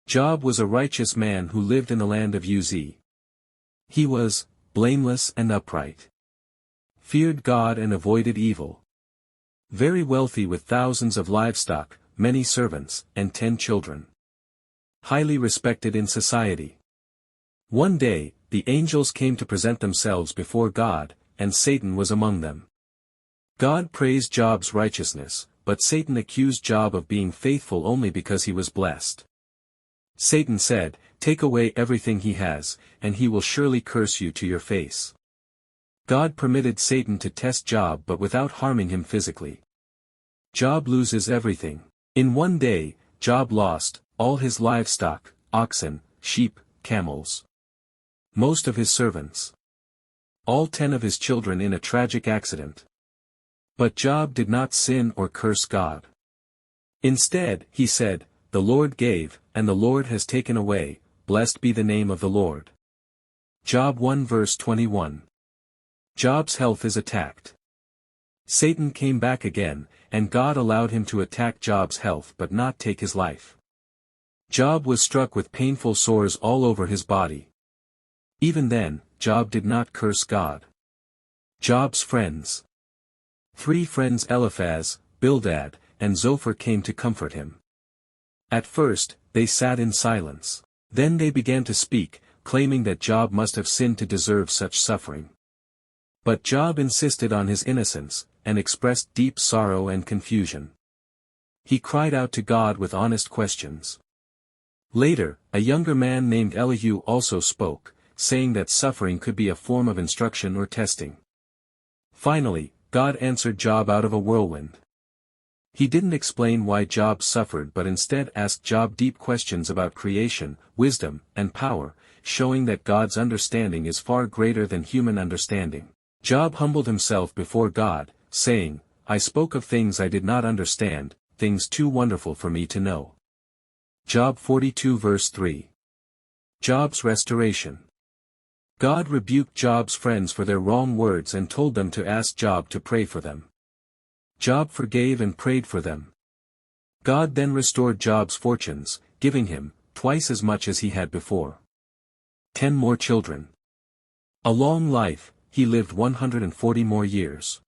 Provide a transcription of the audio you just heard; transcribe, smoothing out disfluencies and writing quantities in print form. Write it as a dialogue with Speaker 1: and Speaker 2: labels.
Speaker 1: Job was a righteous man who lived in the land of Uz. He was blameless and upright. Feared God and avoided evil. Very wealthy with thousands of livestock, many servants, and 10 children. Highly respected in society. One day, the angels came to present themselves before God, and Satan was among them. God praised Job's righteousness, but Satan accused Job of being faithful only because he was blessed. Satan said, "Take away everything he has, and he will surely curse you to your face." God permitted Satan to test Job but without harming him physically. Job loses everything. In one day, Job lost all his livestock, oxen, sheep, camels. Most of his servants. All 10 of his children in a tragic accident. But Job did not sin or curse God. Instead, he said, "The Lord gave, and the Lord has taken away, blessed be the name of the Lord." Job 1 verse 21. Job's health is attacked. Satan came back again, and God allowed him to attack Job's health but not take his life. Job was struck with painful sores all over his body. Even then, Job did not curse God. Job's friends. 3 friends Eliphaz, Bildad, and Zophar came to comfort him. At first, they sat in silence. Then they began to speak, claiming that Job must have sinned to deserve such suffering. But Job insisted on his innocence, and expressed deep sorrow and confusion. He cried out to God with honest questions. Later, a younger man named Elihu also spoke, saying that suffering could be a form of instruction or testing. Finally, God answered Job out of a whirlwind. He didn't explain why Job suffered but instead asked Job deep questions about creation, wisdom, and power, showing that God's understanding is far greater than human understanding. Job humbled himself before God, saying, "I spoke of things I did not understand, things too wonderful for me to know." Job 42 verse 3. Job's restoration. God rebuked Job's friends for their wrong words and told them to ask Job to pray for them. Job forgave and prayed for them. God then restored Job's fortunes, giving him twice as much as he had before. 10 more children. A long life, he lived 140 more years.